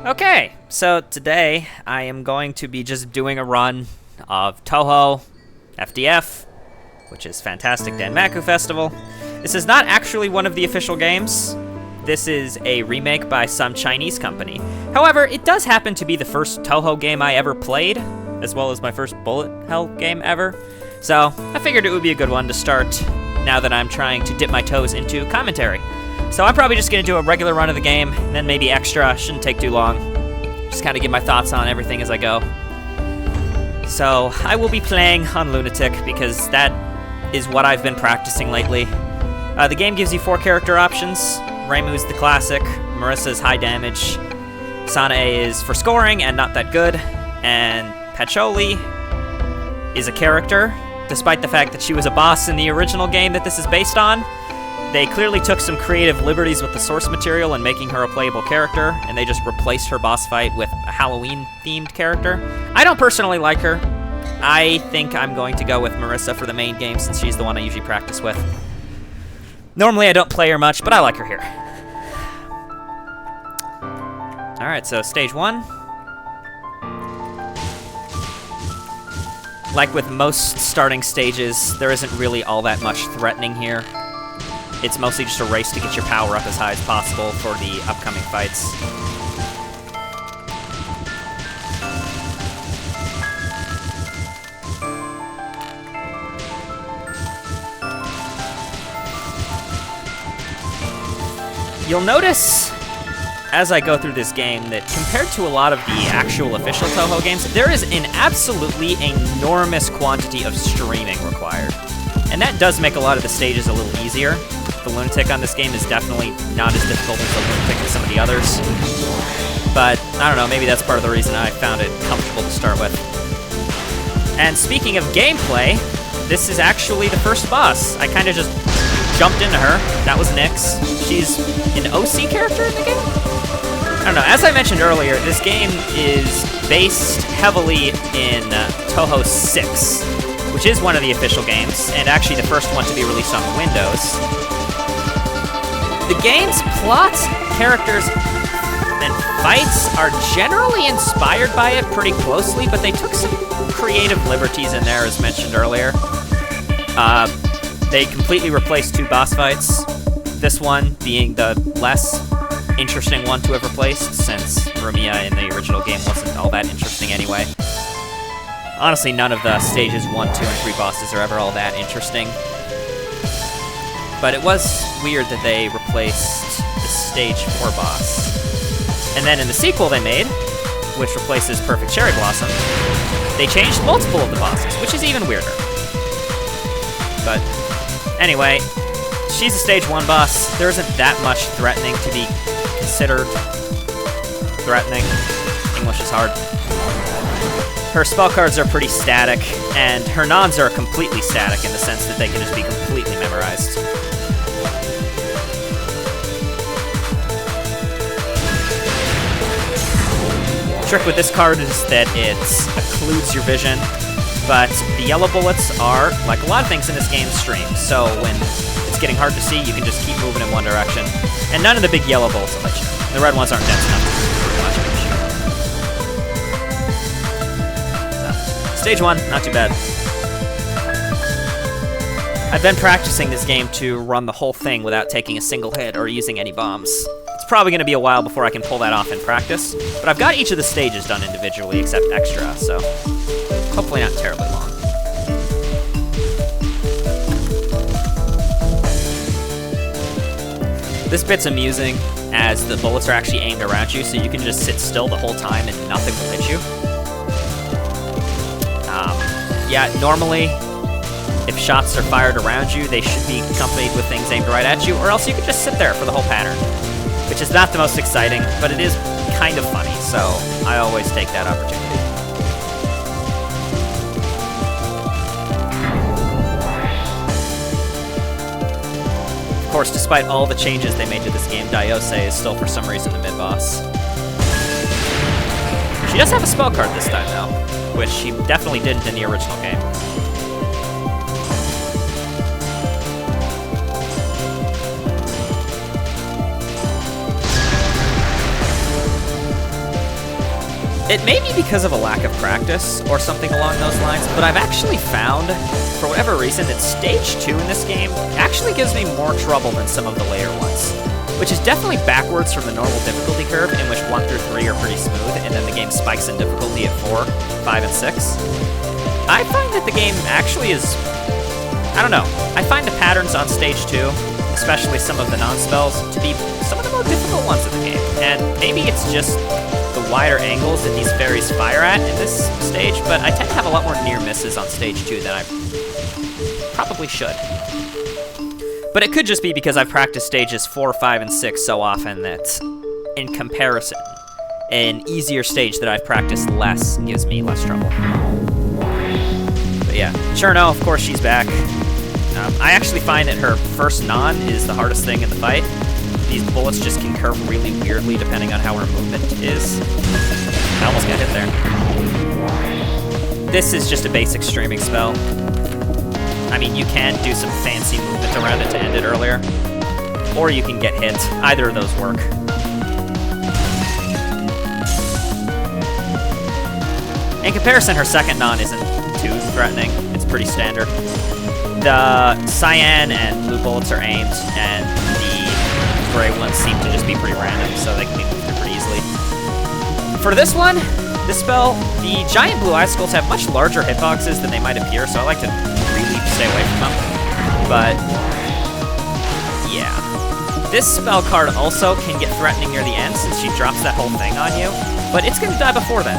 Okay, so today I am going to be just doing a run of Touhou, FDF, which is Fantastic Danmaku Festival. This is not actually one of the official games. This is a remake by some Chinese company. However, it does happen to be the first Touhou game I ever played, as well as my first bullet hell game ever. So I figured it would be a good one to start now that I'm trying to dip my toes into commentary. So I'm probably just going to do a regular run of the game, and then maybe extra. Shouldn't take too long. Just kind of give my thoughts on everything as I go. So I will be playing on Lunatic because that is what I've been practicing lately. The game gives you 4 character options. Reimu's the classic, Marissa's high damage, Sanae is for scoring and not that good, and Patchouli is a character, despite the fact that she was a boss in the original game that this is based on. They clearly took some creative liberties with the source material and making her a playable character, and they just replaced her boss fight with a Halloween-themed character. I don't personally like her. I think I'm going to go with Marissa for the main game since she's the one I usually practice with. Normally I don't play her much, but I like her here. Alright, so stage 1. Like with most starting stages, there isn't really all that much threatening here. It's mostly just a race to get your power up as high as possible for the upcoming fights. You'll notice, as I go through this game, that compared to a lot of the actual official Touhou games, there is an absolutely enormous quantity of streaming required. And that does make a lot of the stages a little easier. The Lunatic on this game is definitely not as difficult as the Lunatic as some of the others. But, I don't know, maybe that's part of the reason I found it comfortable to start with. And speaking of gameplay, this is actually the first boss. I kind of just jumped into her. That was Nyx. She's an OC character in the game? I don't know, as I mentioned earlier, this game is based heavily in Touhou 6, which is one of the official games, and actually the first one to be released on Windows. The game's plot, characters, and fights are generally inspired by it pretty closely, but they took some creative liberties in there, as mentioned earlier. They completely replaced 2 boss fights, this one being the less interesting one to have replaced, since Rumiya in the original game wasn't all that interesting anyway. Honestly, none of the stages 1, 2, and 3 bosses are ever all that interesting. But it was weird that they replaced the stage 4 boss. And then in the sequel they made, which replaces Perfect Cherry Blossom, they changed multiple of the bosses, which is even weirder. But anyway, she's a stage 1 boss. There isn't that much threatening to be considered threatening. English is hard. Her spell cards are pretty static, and her nons are completely static in the sense that they can just be completely memorized. The trick with this card is that it occludes your vision, but the yellow bullets are, like a lot of things in this game, stream. So when it's getting hard to see, you can just keep moving in one direction. And none of the big yellow bullets will hit you. The red ones aren't dense enough to much of an issue. Stage 1, not too bad. I've been practicing this game to run the whole thing without taking a single hit or using any bombs. It's probably going to be a while before I can pull that off in practice, but I've got each of the stages done individually except extra, so hopefully not terribly long. This bit's amusing, as the bullets are actually aimed around you, so you can just sit still the whole time and nothing will hit you. Yeah, normally, if shots are fired around you, they should be accompanied with things aimed right at you, or else you could just sit there for the whole pattern, which is not the most exciting, but it is kind of funny, so I always take that opportunity. Of course, despite all the changes they made to this game, Daiose is still for some reason the mid-boss. She does have a spell card this time, though, which she definitely didn't in the original game. It may be because of a lack of practice or something along those lines, but I've actually found, for whatever reason, that Stage 2 in this game actually gives me more trouble than some of the later ones, which is definitely backwards from the normal difficulty curve, in which 1 through 3 are pretty smooth, and then the game spikes in difficulty at 4, 5, and 6. I find that the game actually is... I don't know. I find the patterns on Stage 2, especially some of the non-spells, to be some of the more difficult ones of the game. And maybe it's just the wider angles that these fairies fire at in this stage, but I tend to have a lot more near misses on Stage 2 than I probably should. But it could just be because I've practiced stages 4, 5, and 6 so often that, in comparison, an easier stage that I've practiced less gives me less trouble. But yeah, Cherno, of course, she's back. I actually find that her first non is the hardest thing in the fight. These bullets just can curve really weirdly depending on how her movement is. I almost got hit there. This is just a basic streaming spell. I mean, you can do some fancy movement around it to end it earlier, or you can get hit. Either of those work. In comparison, her second non isn't too threatening. It's pretty standard. The cyan and blue bullets are aimed, and the gray ones seem to just be pretty random, so they can be moved through pretty easily. For this one, this spell, the giant blue icicles have much larger hitboxes than they might appear, so I like to really stay away from them. But yeah. This spell card also can get threatening near the end since she drops that whole thing on you, but it's going to die before then.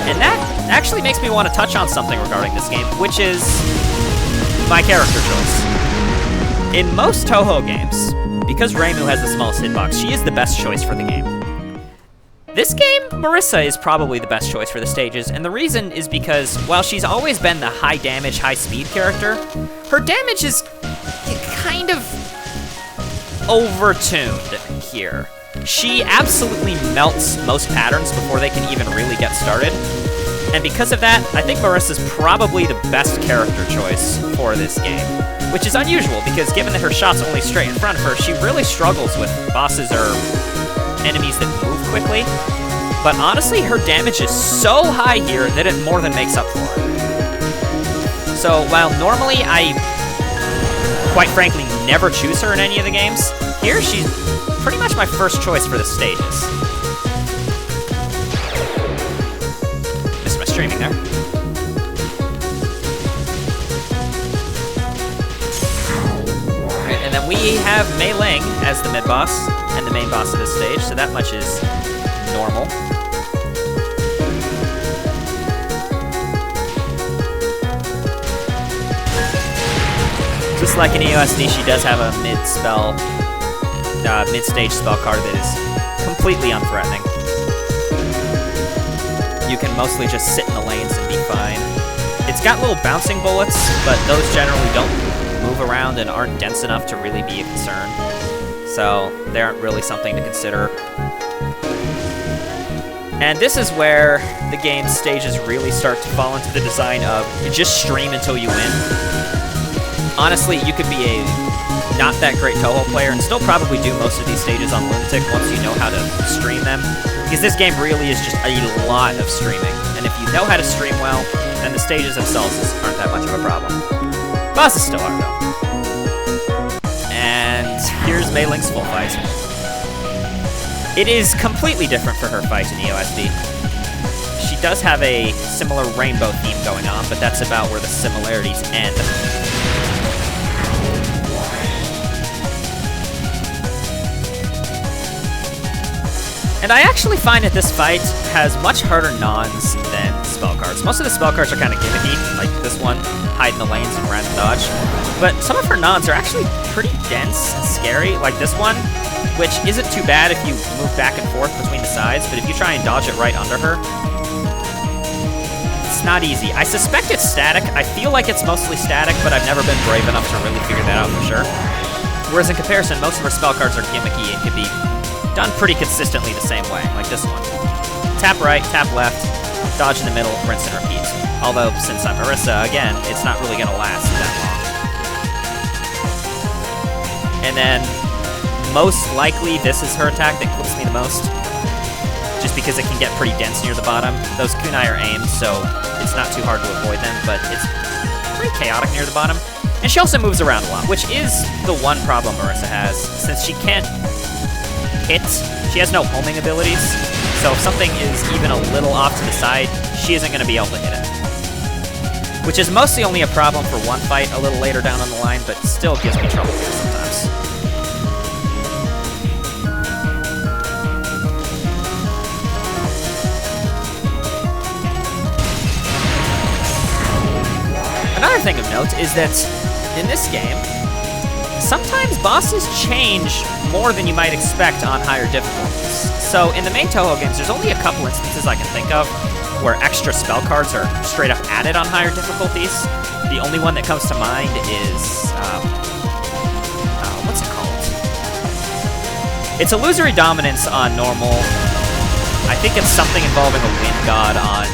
And that actually makes me want to touch on something regarding this game, which is my character choice. In most Touhou games, because Reimu has the smallest hitbox, she is the best choice for the game. This game, Marissa is probably the best choice for the stages, and the reason is because while she's always been the high damage, high speed character, her damage is kind of overtuned here. She absolutely melts most patterns before they can even really get started. And because of that, I think Marissa's probably the best character choice for this game. Which is unusual, because given that her shot's only straight in front of her, she really struggles with bosses or enemies that move quickly. But honestly, her damage is so high here that it more than makes up for it. So while normally I, quite frankly, never choose her in any of the games, here she's pretty much my first choice for the stages. Missed my streaming there. Alright, and then we have Mei Ling as the mid-boss and the main boss of this stage, so that much is normal. Just like in EOSD, she does have a mid-stage spell card that is completely unthreatening. You can mostly just sit in the lanes and be fine. It's got little bouncing bullets, but those generally don't move around and aren't dense enough to really be a concern. So they aren't really something to consider. And this is where the game's stages really start to fall into the design of you just stream until you win. Honestly, you could be a not that great Touhou player and still probably do most of these stages on Lunatic once you know how to stream them. Because this game really is just a lot of streaming. And if you know how to stream well, then the stages themselves aren't that much of a problem. Bosses still are, though. And here's Mei Ling's full fight. It is completely different for her fight in EOSD. She does have a similar rainbow theme going on, but that's about where the similarities end. And I actually find that this fight has much harder nons than spell cards. Most of the spell cards are kind of gimmicky, like this one, hide in the lanes and random dodge. But some of her nons are actually pretty dense and scary, like this one, which isn't too bad if you move back and forth between the sides, but if you try and dodge it right under her, it's not easy. I suspect it's static. I feel like it's mostly static, but I've never been brave enough to really figure that out for sure. Whereas in comparison, most of her spell cards are gimmicky and can be done pretty consistently the same way, like this one. Tap right, tap left, dodge in the middle, rinse and repeat. Although, since I'm Marissa, again, it's not really gonna last that long. And then, most likely, this is her attack that clips me the most. just because it can get pretty dense near the bottom. Those kunai are aimed, so it's not too hard to avoid them, but it's pretty chaotic near the bottom. And she also moves around a lot, which is the one problem Marissa has. Since she can't hit, she has no homing abilities, so if something is even a little off to the side, she isn't going to be able to hit it. Which is mostly only a problem for one fight a little later down on the line, but still gives me trouble here sometimes. Another thing of note is that in this game, sometimes bosses change more than you might expect on higher difficulties. So in the main Touhou games, there's only a couple instances I can think of where extra spell cards are straight up added on higher difficulties. The only one that comes to mind is, what's it called? It's Illusory Dominance on normal. I think it's something involving a Wind God on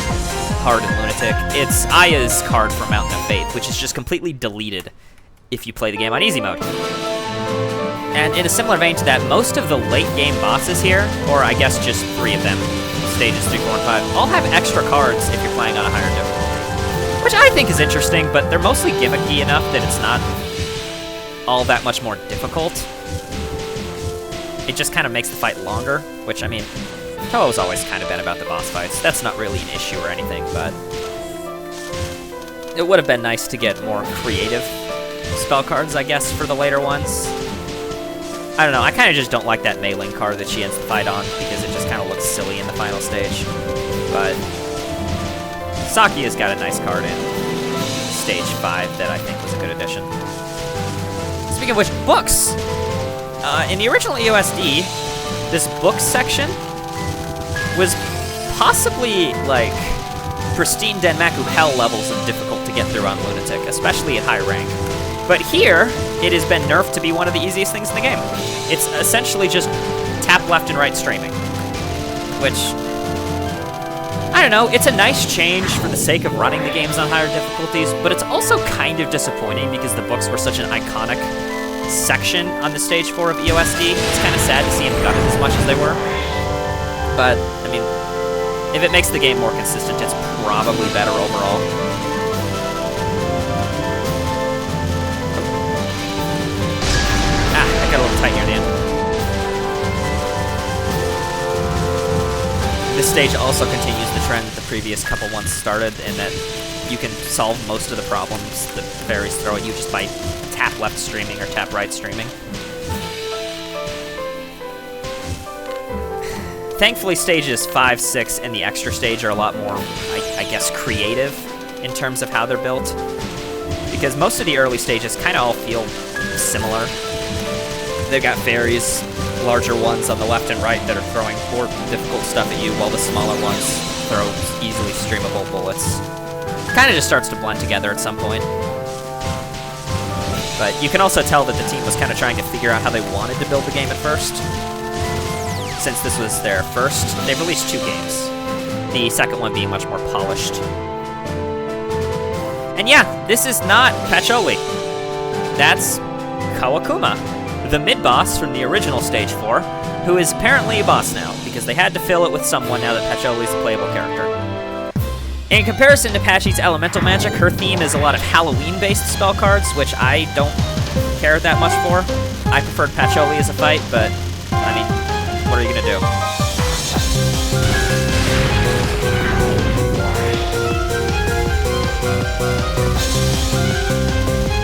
hard and lunatic. It's Aya's card from Mountain of Faith, which is just completely deleted if you play the game on easy mode. And in a similar vein to that, most of the late game bosses here, or I guess just 3 of them, stages 3, 4, and 5, all have extra cards if you're playing on a higher difficulty. Which I think is interesting, but they're mostly gimmicky enough that it's not all that much more difficult. It just kind of makes the fight longer, which, I mean, Touhou's always kind of been about the boss fights. That's not really an issue or anything, but it would have been nice to get more creative spell cards, I guess, for the later ones. I don't know, I kind of just don't like that Mei-Ling card that she ends the fight on, because it just kind of looks silly in the final stage. But Saki has got a nice card in Stage 5 that I think was a good addition. Speaking of which, books! In the original EOSD, this book section was possibly, like, pristine Denmaku Hell levels of difficult to get through on Lunatic, especially at high rank. But here, it has been nerfed to be one of the easiest things in the game. It's essentially just tap left and right streaming. Which, I don't know, it's a nice change for the sake of running the games on higher difficulties, but it's also kind of disappointing because the books were such an iconic section on the Stage 4 of EOSD. It's kind of sad to see them gutted as much as they were. But, I mean, if it makes the game more consistent, it's probably better overall. I got a little tight near the end. This stage also continues the trend that the previous couple ones started, in that you can solve most of the problems that the fairies throw at you just by tap left streaming or tap right streaming. Thankfully, stages 5, 6, and the extra stage are a lot more, I guess, creative in terms of how they're built. Because most of the early stages kind of all feel similar. They've got fairies, larger ones on the left and right that are throwing more difficult stuff at you, while the smaller ones throw easily streamable bullets. Kind of just starts to blend together at some point. But you can also tell that the team was kind of trying to figure out how they wanted to build the game at first. Since this was their first, they've released 2 games. The second one being much more polished. And yeah, this is not Patchouli. That's Kawakuma, the mid-boss from the original Stage 4, who is apparently a boss now, because they had to fill it with someone now that Patchouli's a playable character. In comparison to Patchy's elemental magic, her theme is a lot of Halloween-based spell cards, which I don't care that much for. I preferred Patchouli as a fight, but, I mean, what are you gonna do?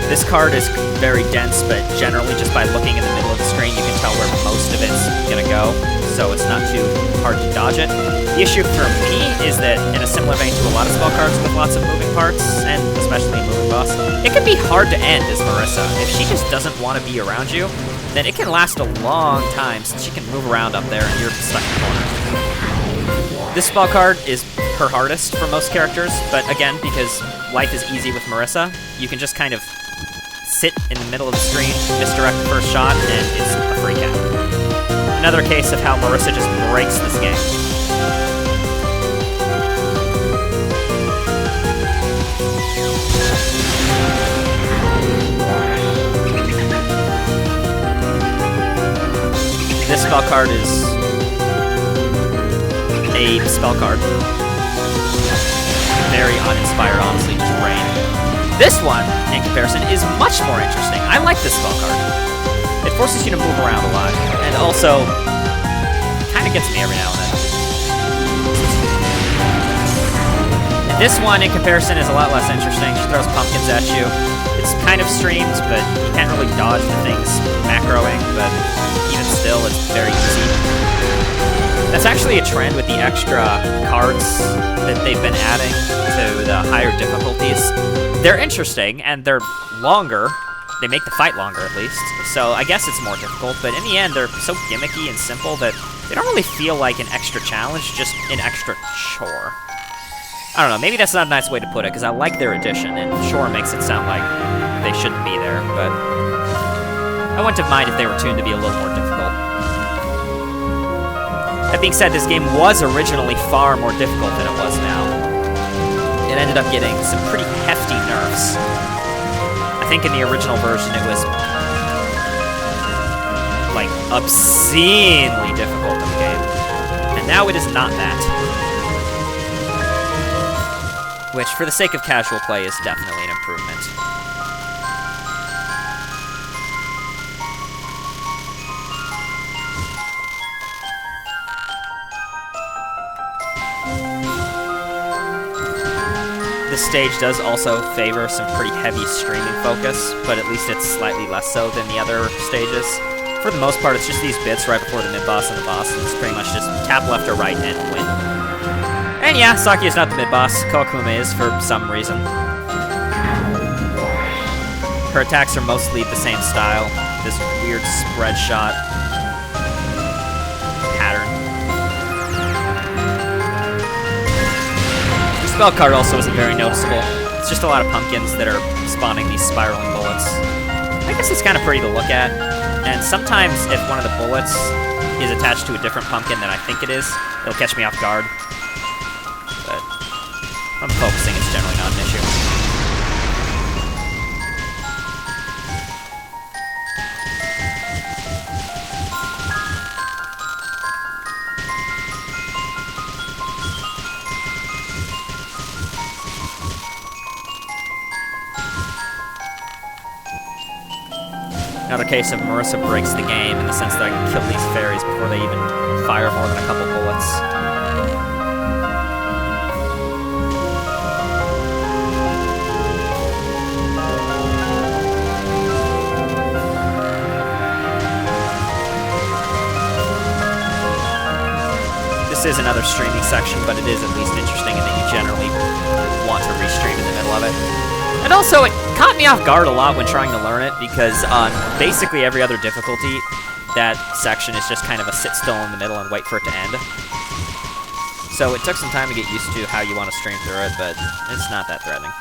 This card is very dense, but generally just by looking in the middle of the screen, you can tell where most of it's gonna go, so it's not too hard to dodge it. The issue for me is that, in a similar vein to a lot of spell cards with lots of moving parts, and especially a moving boss, it can be hard to end as Marissa. If she just doesn't want to be around you, then it can last a long time, since she can move around up there and you're stuck in the corner. This spell card is her hardest for most characters, but again, because life is easy with Marissa, you can just kind of sit in the middle of the screen, misdirect the first shot, and it's a free count. Another case of how Marissa just breaks this game. This spell card is a spell card. Very uninspired, honestly, just rain. This one, in comparison, is much more interesting. I like this spell card. It forces you to move around a lot, and also kind of gets me every now and then. And this one, in comparison, is a lot less interesting. She throws pumpkins at you. It's kind of streamed, but you can't really dodge the things macroing, but even still, it's very easy. That's actually a trend with the extra cards that they've been adding to the higher difficulties. They're interesting, and they're longer. They make the fight longer, at least. So I guess it's more difficult, but in the end, they're so gimmicky and simple that they don't really feel like an extra challenge, just an extra chore. I don't know, maybe that's not a nice way to put it, because I like their addition, and chore makes it sound like they shouldn't be there, but I wouldn't have minded if they were tuned to be a little more difficult. That being said, this game was originally far more difficult than it was now. It ended up getting some pretty hefty nerfs. I think in the original version it was like obscenely difficult in the game. And now it is not that. Which, for the sake of casual play, is definitely an improvement. This stage does also favor some pretty heavy streaming focus, but at least it's slightly less so than the other stages. For the most part, it's just these bits right before the mid-boss and the boss, and it's pretty much just tap left or right and win. And yeah, Saki is not the mid-boss, Kokume is for some reason. Her attacks are mostly the same style, this weird spread shot pattern. The spell card also isn't very noticeable. It's just a lot of pumpkins that are spawning these spiraling bullets. I guess it's kind of pretty to look at, and sometimes if one of the bullets is attached to a different pumpkin than I think it is, it'll catch me off guard. But if I'm focusing, it's generally not an issue. Another case of Marissa breaks the game in the sense that I can kill these fairies before they even fire more than a couple bullets. This is another streaming section, but it is at least interesting in that you generally want to restream in the middle of it. And also, it caught me off guard a lot when trying to learn it, because on basically every other difficulty, that section is just kind of a sit still in the middle and wait for it to end. So it took some time to get used to how you want to stream through it, but it's not that threatening.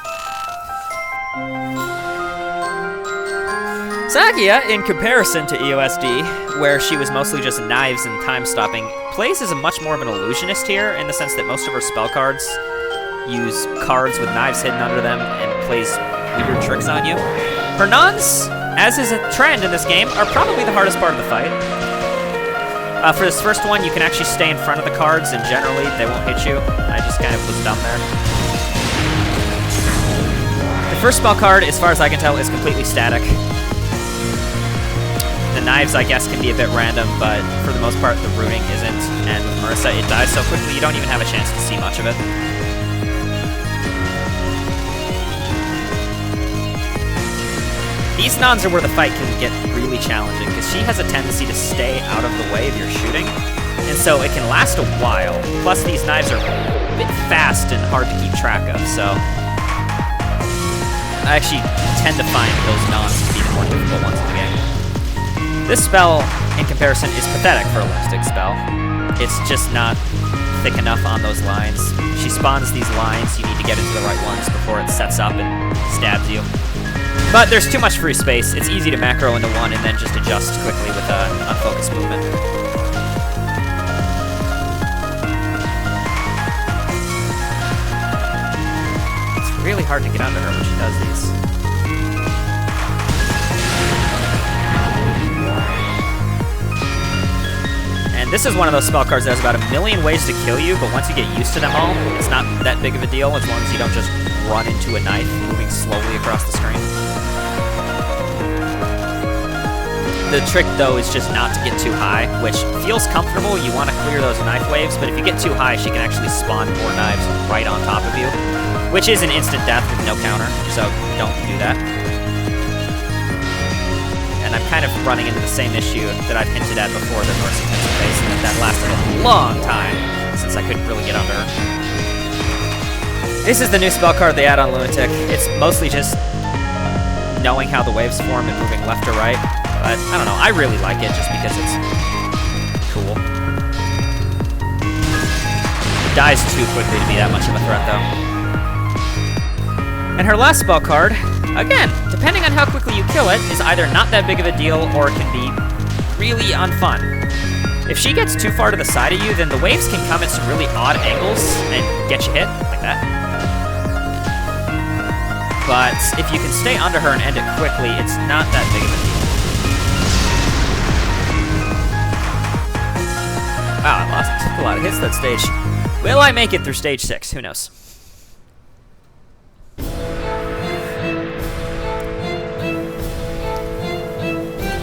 Sagia, in comparison to EOSD, where she was mostly just knives and time-stopping, plays as a much more of an illusionist here, in the sense that most of her spell cards use cards with knives hidden under them and plays weird tricks on you. Her nuns, as is a trend in this game, are probably the hardest part of the fight. For this first one, you can actually stay in front of the cards, and generally they won't hit you. I just kind of was dumb there. The first spell card, as far as I can tell, is completely static. The knives, I guess, can be a bit random, but for the most part, the rooting isn't. And with Marissa, it dies so quickly you don't even have a chance to see much of it. These nuns are where the fight can get really challenging, because she has a tendency to stay out of the way of your shooting, and so it can last a while. Plus, these knives are a bit fast and hard to keep track of, so I actually tend to find those nuns to be the more difficult ones in the game. This spell, in comparison, is pathetic for a lipstick spell. It's just not thick enough on those lines. She spawns these lines, you need to get into the right ones before it sets up and stabs you. But there's too much free space. It's easy to macro into one and then just adjust quickly with an unfocused movement. It's really hard to get under her when she does these. And This is one of those spell cards that has about a million ways to kill you, but once you get used to them all, it's not that big of a deal as long as you don't just run into a knife moving slowly across the screen. The trick, though, is just not to get too high, which feels comfortable. You want to clear those knife waves, but if you get too high, she can actually spawn more knives right on top of you, which is an instant death with no counter, so don't do that. And I'm kind of running into the same issue that I've hinted at before that Marcy tends to face, and that lasted a long time since I couldn't really get under her. This is the new spell card they add on Lunatic. It's mostly just knowing how the waves form and moving left or right. But, I don't know, I really like it just because it's cool. It dies too quickly to be that much of a threat, though. And her last spell card, again, depending on how quickly you kill it, is either not that big of a deal or it can be really unfun. If she gets too far to the side of you, then the waves can come at some really odd angles and get you hit, like that. But if you can stay under her and end it quickly, it's not that big of a deal. Wow, I lost a lot of hits that stage. Will I make it through stage 6? Who knows?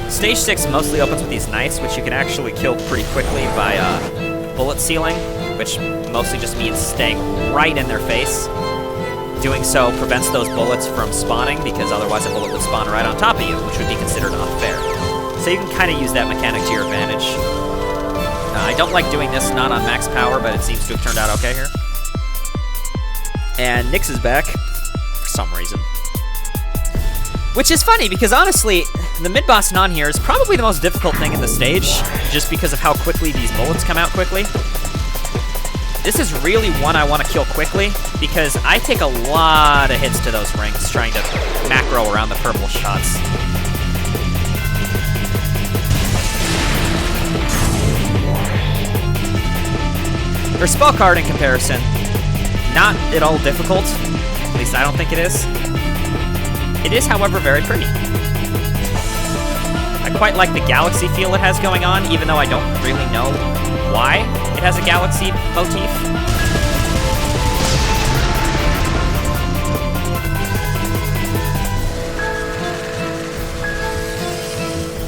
Stage 6 mostly opens with these knights, which you can actually kill pretty quickly by bullet sealing, which mostly just means staying right in their face. Doing so prevents those bullets from spawning, because otherwise a bullet would spawn right on top of you, which would be considered unfair. So you can kind of use that mechanic to your advantage. I don't like doing this not on max power, but it seems to have turned out okay here. And Nyx is back, for some reason. Which is funny, because honestly, the mid-boss non here is probably the most difficult thing in the stage, just because of how quickly these bullets come out quickly. This is really one I want to kill quickly, because I take a lot of hits to those rings trying to macro around the purple shots. Her spell card in comparison, not at all difficult, at least I don't think it is. It is, however, very pretty. I quite like the galaxy feel it has going on, even though I don't really know why it has a galaxy motif.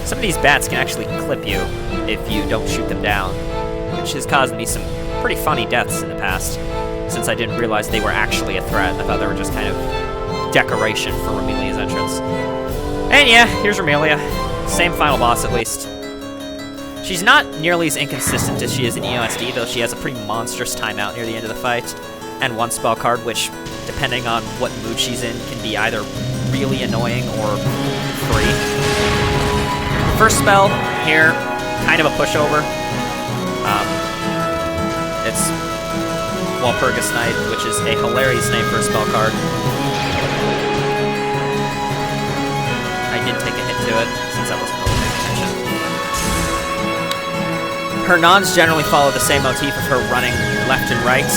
Some of these bats can actually clip you if you don't shoot them down, which has caused me some pretty funny deaths in the past, since I didn't realize they were actually a threat. I thought they were just kind of decoration for Remelia's entrance. And yeah, here's Remelia. Same final boss, at least. She's not nearly as inconsistent as she is in EOSD, though she has a pretty monstrous timeout near the end of the fight, and one spell card, which, depending on what mood she's in, can be either really annoying or free. First spell here, kind of a pushover. It's Walpurgis Knight, which is a hilarious name for a spell card. I did take a hit to it, since I wasn't really paying attention. Her nons generally follow the same motif of her running left and right,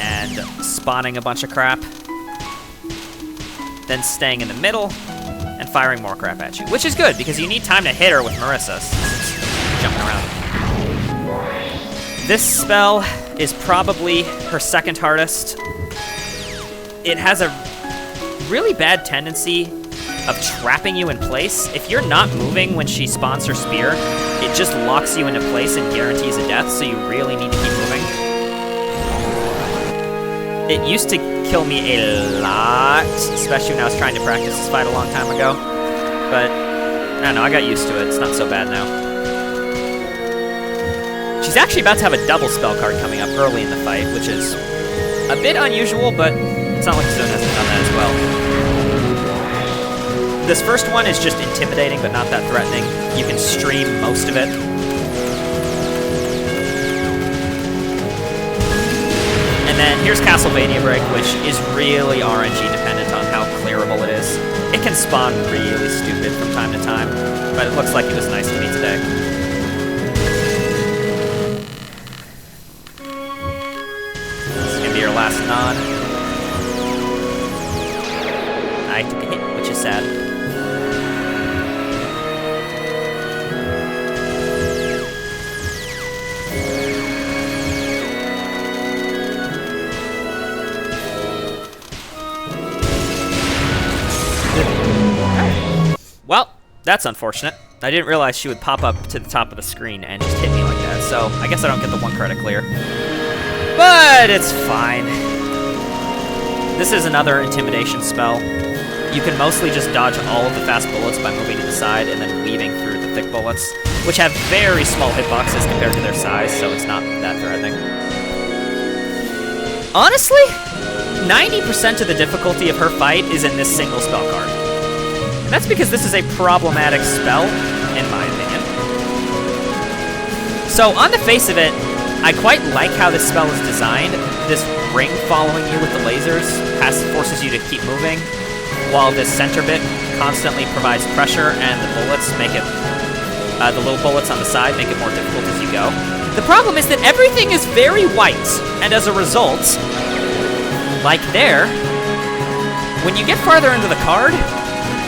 and spawning a bunch of crap, then staying in the middle, and firing more crap at you, which is good, because you need time to hit her with Marissa, since she's jumping around. This spell is probably her second hardest. It has a really bad tendency of trapping you in place. If you're not moving when she spawns her spear, it just locks you into place and guarantees a death, so you really need to keep moving. It used to kill me a lot, especially when I was trying to practice this fight a long time ago. But, I don't know, I got used to it. It's not so bad now. She's actually about to have a double spell card coming up early in the fight, which is a bit unusual, but it's not like Zone hasn't done that as well. This first one is just intimidating, but not that threatening. You can stream most of it. And then here's Castlevania Break, which is really RNG dependent on how clearable it is. It can spawn really stupid from time to time, but it looks like it was nice to me today. Your last nod. I took a hit, which is sad. That's unfortunate. I didn't realize she would pop up to the top of the screen and just hit me like that, so I guess I don't get the 1 credit clear. But it's fine. This is another intimidation spell. You can mostly just dodge all of the fast bullets by moving to the side and then weaving through the thick bullets, which have very small hitboxes compared to their size, so it's not that threatening. Honestly, 90% of the difficulty of her fight is in this single spell card. And that's because this is a problematic spell, in my opinion. So, on the face of it, I quite like how this spell is designed. This ring following you with the lasers forces you to keep moving, while this center bit constantly provides pressure, and the bullets make it, the little bullets on the side make it more difficult as you go. The problem is that everything is very white, and as a result, like there, when you get farther into the card,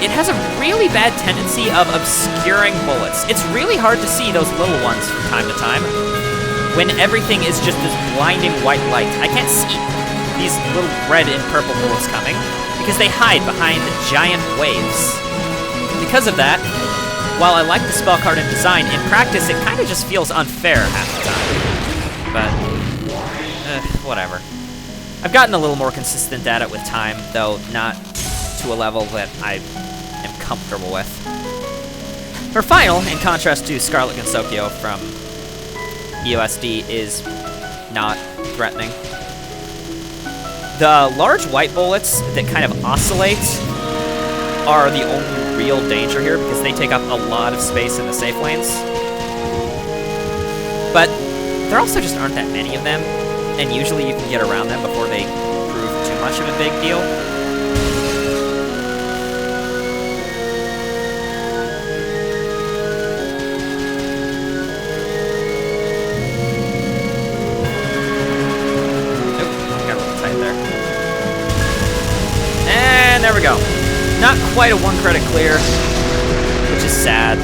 it has a really bad tendency of obscuring bullets. It's really hard to see those little ones from time to time, when everything is just this blinding white light. I can't see these little red and purple bullets coming, because they hide behind giant waves. Because of that, while I like the spell card in design, in practice it kind of just feels unfair half the time. But, whatever. I've gotten a little more consistent at it with time, though not to a level that I am comfortable with. Her final, in contrast to Scarlet Gensokyo from EOSD, is not threatening. The large white bullets that kind of oscillate are the only real danger here because they take up a lot of space in the safe lanes. But there also just aren't that many of them, and usually you can get around them before they prove too much of a big deal. There we go. Not quite a 1 credit clear, which is sad.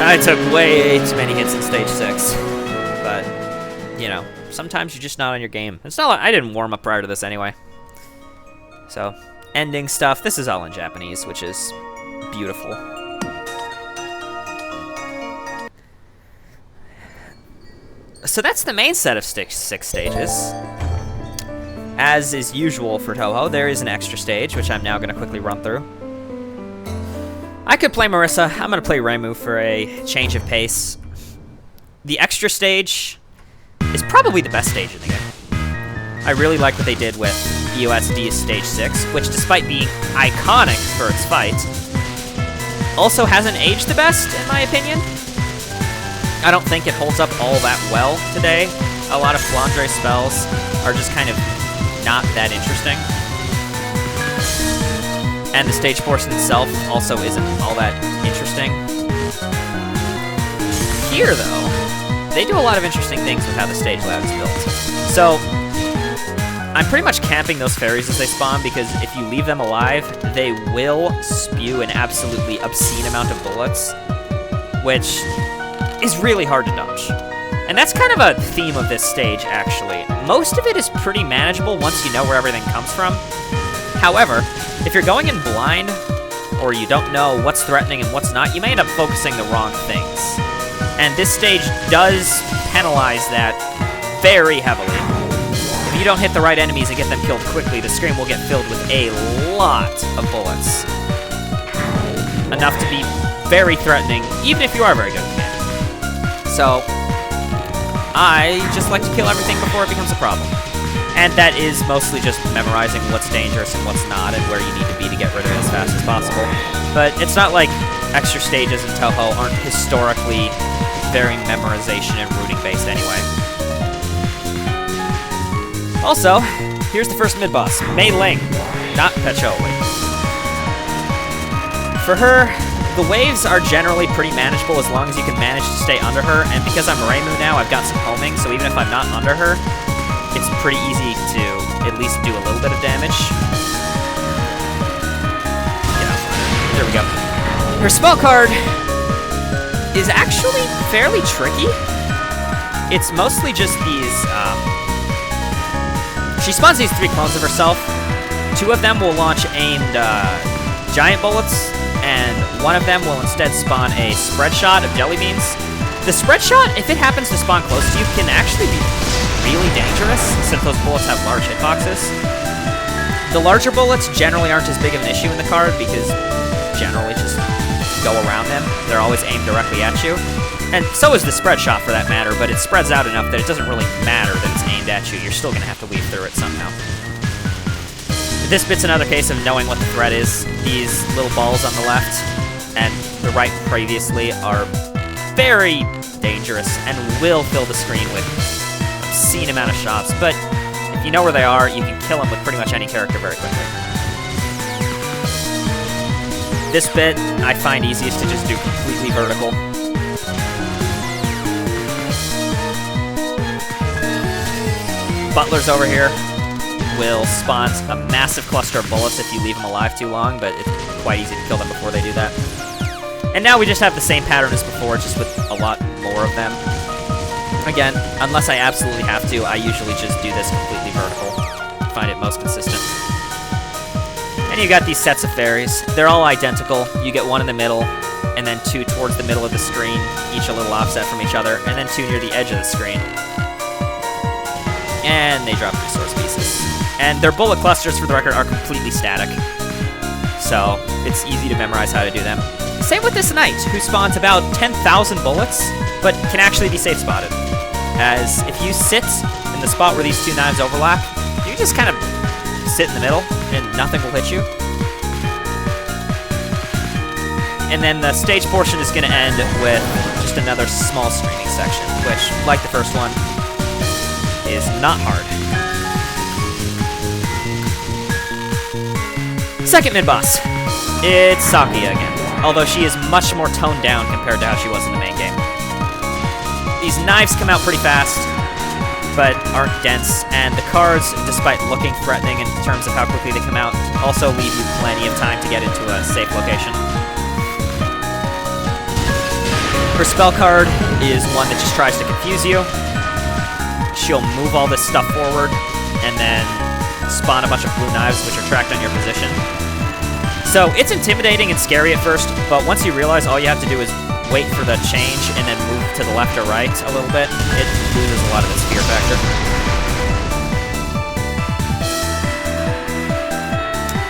I took way too many hits in stage 6. But, you know, sometimes you're just not on your game. It's not like I didn't warm up prior to this anyway. So, ending stuff. This is all in Japanese, which is beautiful. So that's the main set of 6 stages. As is usual for Touhou, there is an extra stage, which I'm now going to quickly run through. I could play Marissa. I'm going to play Reimu for a change of pace. The extra stage is probably the best stage in the game. I really like what they did with EOSD's Stage 6, which, despite being iconic for its fight, also hasn't aged the best, in my opinion. I don't think it holds up all that well today. A lot of Flandre spells are just kind of not that interesting. And the stage portion itself also isn't all that interesting. Here, though, they do a lot of interesting things with how the stage layout is built. So, I'm pretty much camping those fairies as they spawn, because if you leave them alive, they will spew an absolutely obscene amount of bullets, which is really hard to dodge. And that's kind of a theme of this stage, actually. Most of it is pretty manageable once you know where everything comes from. However, if you're going in blind, or you don't know what's threatening and what's not, you may end up focusing the wrong things. And this stage does penalize that very heavily. If you don't hit the right enemies and get them killed quickly, the screen will get filled with a lot of bullets. Enough to be very threatening, even if you are very good at the game. So, I just like to kill everything before it becomes a problem. And that is mostly just memorizing what's dangerous and what's not, and where you need to be to get rid of it as fast as possible. But it's not like extra stages in Touhou aren't historically very memorization and rooting based anyway. Also, here's the first mid-boss, Mei Ling, not Pecholi. For her, the waves are generally pretty manageable as long as you can manage to stay under her, and because I'm Reimu now, I've got some homing, so even if I'm not under her, it's pretty easy to at least do a little bit of damage. Yeah, there we go. Her spell card is actually fairly tricky. It's mostly just these, she spawns these 3 clones of herself. 2 of them will launch aimed giant bullets, and one of them will instead spawn a spread shot of jelly beans. The spread shot, if it happens to spawn close to you, can actually be really dangerous since those bullets have large hitboxes. The larger bullets generally aren't as big of an issue in the card because generally just go around them. They're always aimed directly at you. And so is the spread shot for that matter, but it spreads out enough that it doesn't really matter that it's aimed at you. You're still going to have to weave through it somehow. This bit's another case of knowing what the threat is. These little balls on the left and the right previously are very dangerous and will fill the screen with an obscene amount of shots, but if you know where they are, you can kill them with pretty much any character very quickly. This bit I find easiest to just do completely vertical. Butlers over here will spawn a massive cluster of bullets if you leave them alive too long, but it's quite easy to kill them before they do that. And now we just have the same pattern as before, just with a lot more of them. Again, unless I absolutely have to, I usually just do this completely vertical. I find it most consistent. And you got these sets of fairies. They're all identical. You get one in the middle, and then two towards the middle of the screen, each a little offset from each other, and then two near the edge of the screen. And they drop resource pieces. And their bullet clusters, for the record, are completely static. So it's easy to memorize how to do them. Same with this knight, who spawns about 10,000 bullets, but can actually be safe spotted. As if you sit in the spot where these two knives overlap, you just kind of sit in the middle and nothing will hit you. And then the stage portion is going to end with just another small streaming section, which, like the first one, is not hard. Second mid-boss. It's Sakuya again, although she is much more toned down compared to how she was in the main game. These knives come out pretty fast, but aren't dense, and the cards, despite looking threatening in terms of how quickly they come out, also leave you plenty of time to get into a safe location. Her spell card is one that just tries to confuse you. She'll move all this stuff forward, and then spawn a bunch of blue knives, which are tracked on your position. So it's intimidating and scary at first, but once you realize all you have to do is wait for the change and then move to the left or right a little bit, it loses a lot of its fear factor.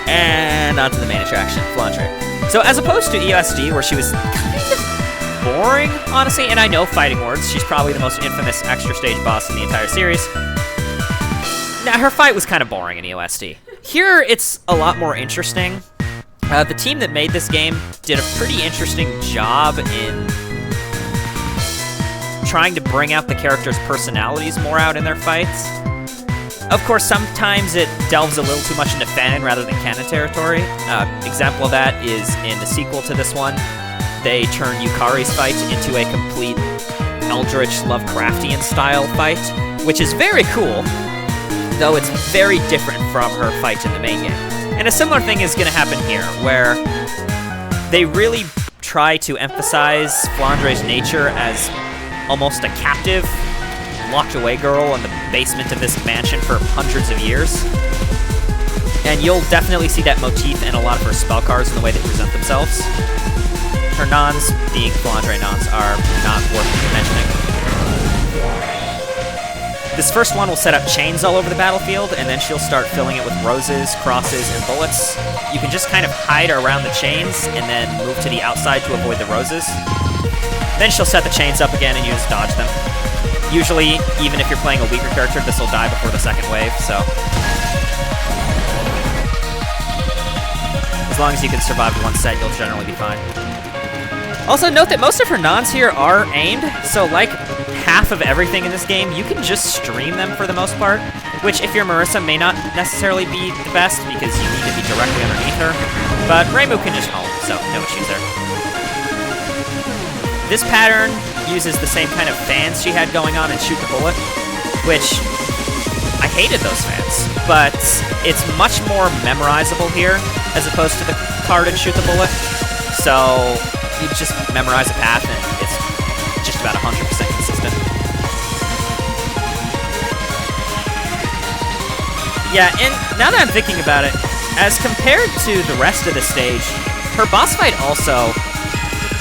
And on to the main attraction, Flandre. So as opposed to EOSD, where she was kind of boring, honestly, and I know fighting words, she's probably the most infamous extra stage boss in the entire series. Now, her fight was kind of boring in EOSD. Here, it's a lot more interesting. The team that made this game did a pretty interesting job in trying to bring out the characters' personalities more out in their fights. Of course, sometimes it delves a little too much into fanon rather than canon territory. Example of that is in the sequel to this one. They turn Yukari's fight into a complete Eldritch Lovecraftian style fight, which is very cool, though it's very different from her fight in the main game. And a similar thing is going to happen here, where they really try to emphasize Flandre's nature as almost a captive, locked-away girl in the basement of this mansion for hundreds of years. And you'll definitely see that motif in a lot of her spell cards and the way they present themselves. Her nons, being Flandre nons, are not worth mentioning. This first one will set up chains all over the battlefield, and then she'll start filling it with roses, crosses, and bullets. You can just kind of hide around the chains, and then move to the outside to avoid the roses. Then she'll set the chains up again, and you just dodge them. Usually, even if you're playing a weaker character, this will die before the second wave, so... as long as you can survive one set, you'll generally be fine. Also, note that most of her nons here are aimed, so like half of everything in this game, you can just stream them for the most part, which if you're Marissa may not necessarily be the best because you need to be directly underneath her, but Reimu can just home, so no issues there. This pattern uses the same kind of fans she had going on in Shoot the Bullet, which I hated those fans, but it's much more memorizable here as opposed to the card in Shoot the Bullet, so you just memorize a path and it's just about 100% consistent. Yeah, and now that I'm thinking about it, as compared to the rest of the stage, her boss fight also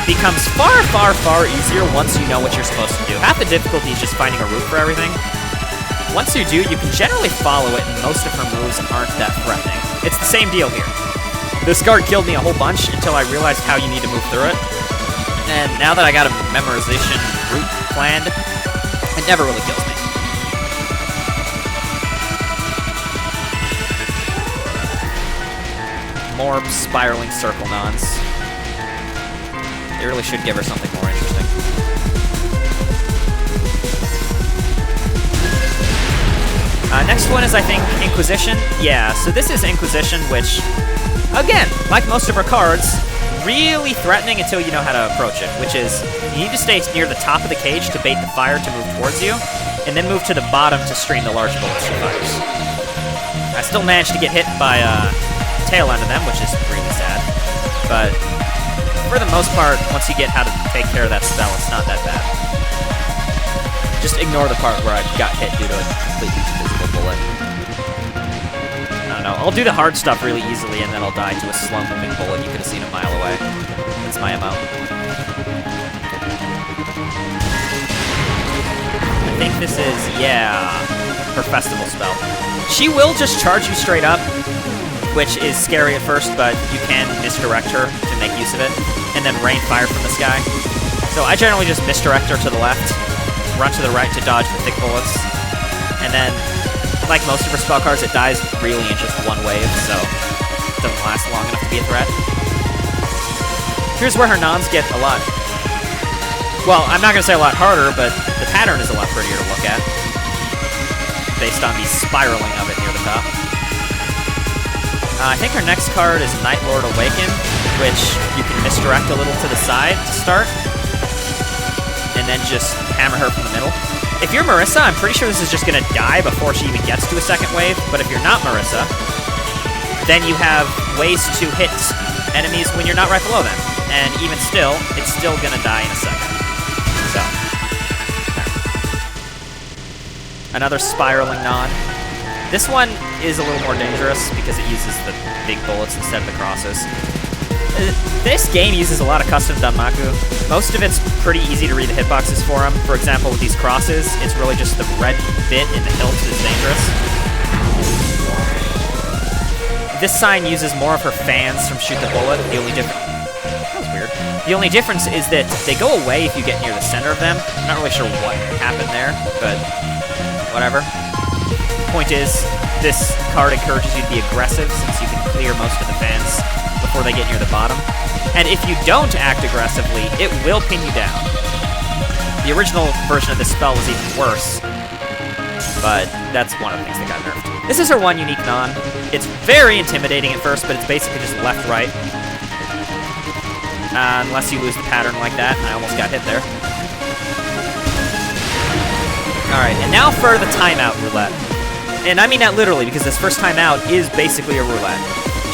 becomes far, far, far easier once you know what you're supposed to do. Half the difficulty is just finding a route for everything. Once you do, you can generally follow it, and most of her moves aren't that threatening. It's the same deal here. This guard killed me a whole bunch until I realized how you need to move through it. And now that I got a memorization route planned, it never really kills me. More spiraling circle nons. They really should give her something more interesting. Next one is, I think, Inquisition. Yeah, so this is Inquisition, which, again, like most of her cards, really threatening until you know how to approach it, which is you need to stay near the top of the cage to bait the fire to move towards you, and then move to the bottom to stream the large bullets she fires. I still managed to get hit by tail end of them, which is really sad, but for the most part, once you get how to take care of that spell, it's not that bad. Just ignore the part where I got hit due to a completely invisible bullet. I don't know, I'll do the hard stuff really easily and then I'll die to a slow-moving bullet you could have seen a mile away. That's my MO. I think this is, yeah, her festival spell. She will just charge you straight up, which is scary at first, but you can misdirect her to make use of it, and then rain fire from the sky. So I generally just misdirect her to the left, run to the right to dodge the thick bullets, and then, like most of her spell cards, it dies really in just one wave, so it doesn't last long enough to be a threat. Here's where her nons get a lot, well, I'm not going to say a lot harder, but the pattern is a lot prettier to look at, based on the spiraling of it near the top. I think her next card is Night Lord Awaken, which you can misdirect a little to the side to start, and then just hammer her from the middle. If you're Marissa, I'm pretty sure this is just going to die before she even gets to a second wave, but if you're not Marissa, then you have ways to hit enemies when you're not right below them, and even still, it's still going to die in a second. So, another spiraling non. This one is a little more dangerous because it uses the big bullets instead of the crosses. This game uses a lot of custom Danmaku. Most of it's pretty easy to read the hitboxes for them. For example, with these crosses, it's really just the red bit in the hilt that's dangerous. This sign uses more of her fans from Shoot the Bullet. The only difference... That was weird. The only difference is that they go away if you get near the center of them. I'm not really sure what happened there, but whatever. Point is, this card encourages you to be aggressive since you can clear most of the fans before they get near the bottom. And if you don't act aggressively, it will pin you down. The original version of this spell was even worse, but that's one of the things that got nerfed. This is her one unique non. It's very intimidating at first, but it's basically just left-right. Unless you lose the pattern like that, and I almost got hit there. Alright, and now for the timeout roulette. And I mean that literally, because this first time out is basically a roulette.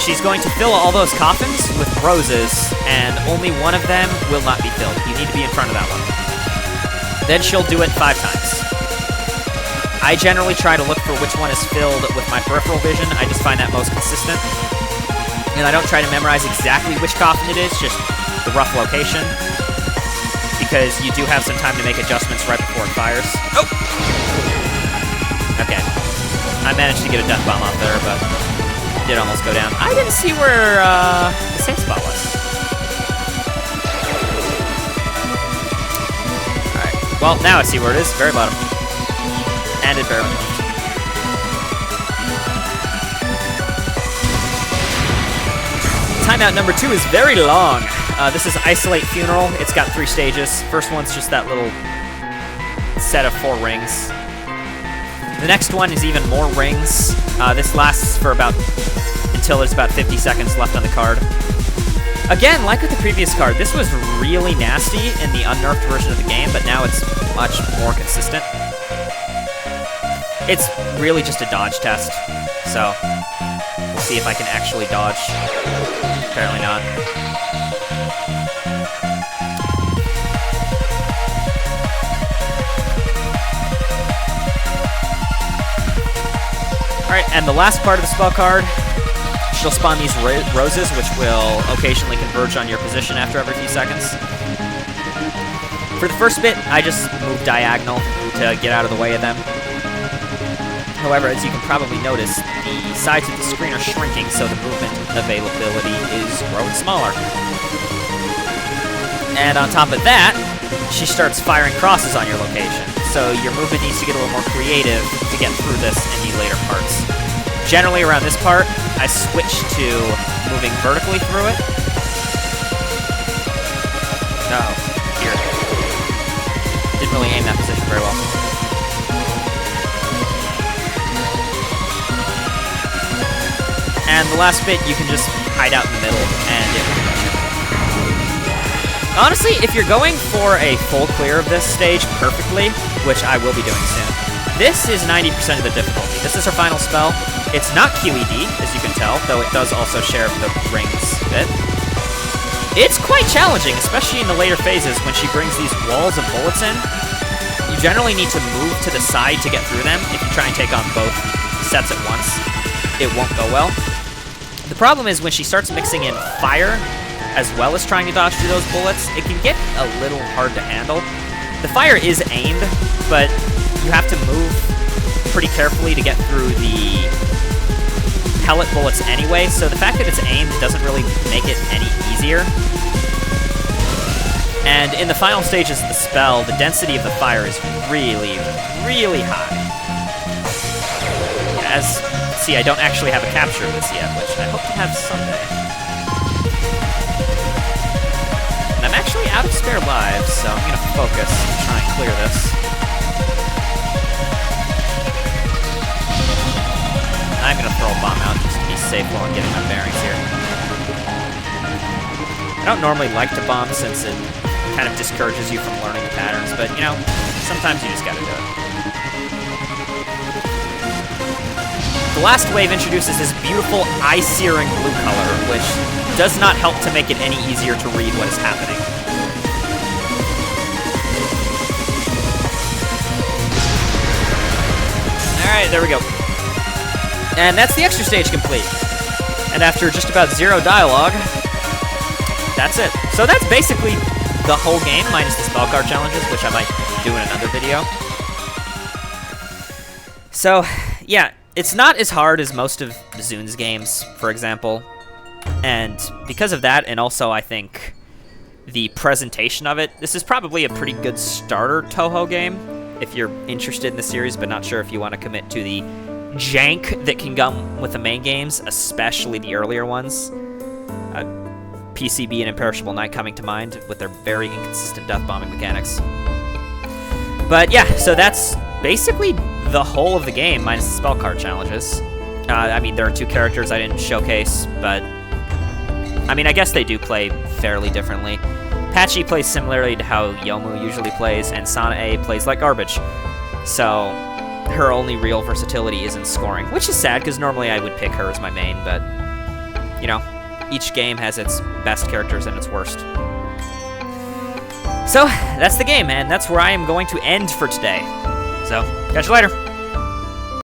She's going to fill all those coffins with roses, and only one of them will not be filled. You need to be in front of that one. Then she'll do it 5 times. I generally try to look for which one is filled with my peripheral vision. I just find that most consistent. And I don't try to memorize exactly which coffin it is, just the rough location. Because you do have some time to make adjustments right before it fires. Oh! Okay. I managed to get a death bomb off there, but it did almost go down. I didn't see where the safe spot was. Alright. Well, now I see where it is. Very bottom. And it barely moved. Timeout number 2 is very long. This is Isolate Funeral. It's got 3 stages. First one's just that little set of 4 rings. The next one is even more rings. This lasts for until there's about 50 seconds left on the card. Again, like with the previous card, this was really nasty in the unnerfed version of the game, but now it's much more consistent. It's really just a dodge test, so we'll see if I can actually dodge. Apparently not. Alright, and the last part of the spell card She'll spawn these roses, which will occasionally converge on your position after every few seconds. For the first bit, I just move diagonal to get out of the way of them. However, as you can probably notice, the sides of the screen are shrinking, so the movement availability is growing smaller. And on top of that, she starts firing crosses on your location, so your movement needs to get a little more creative to get through this in the later parts. Generally, around this part, I switch to moving vertically through it. No, here. Didn't really aim that position very well. And the last bit, you can just hide out in the middle, and it will catch you. Honestly, if you're going for a full clear of this stage perfectly, which I will be doing soon, this is 90% of the difficulty. This is her final spell. It's not QED, as you can tell, though it does also share the rings bit. It's quite challenging, especially in the later phases when she brings these walls of bullets in. You generally need to move to the side to get through them. If you try and take on both sets at once, it won't go well. The problem is when she starts mixing in fire, as well as trying to dodge through those bullets, it can get a little hard to handle. The fire is aimed, but you have to move pretty carefully to get through the pellet bullets anyway, so the fact that it's aimed doesn't really make it any easier. And in the final stages of the spell, the density of the fire is really, really high. See, I don't actually have a capture of this yet, which I hope to have someday. And I'm actually out of spare lives, so I'm going to focus and try and clear this. I'm going to throw a bomb out just to be safe while I'm getting my bearings here. I don't normally like to bomb since it kind of discourages you from learning the patterns, but, you know, sometimes you just got to do it. The last wave introduces this beautiful eye-searing blue color, which does not help to make it any easier to read what is happening. Alright, there we go. And that's the extra stage complete. And after just about 0 dialogue, that's it. So that's basically the whole game, minus the spell card challenges, which I might do in another video. So, yeah. It's not as hard as most of Zun's games, for example, and because of that, and also I think the presentation of it, this is probably a pretty good starter Touhou game if you're interested in the series but not sure if you want to commit to the jank that can come with the main games, especially the earlier ones. PCB and Imperishable Night coming to mind with their very inconsistent death bombing mechanics. But yeah, so that's basically the whole of the game, minus the spell card challenges. I mean, there are 2 characters I didn't showcase, but I mean, I guess they do play fairly differently. Patchy plays similarly to how Yomu usually plays, and Sanae plays like garbage. So her only real versatility is in scoring, which is sad, because normally I would pick her as my main, but, you know, each game has its best characters and its worst. So, that's the game, and that's where I am going to end for today. So, catch you later.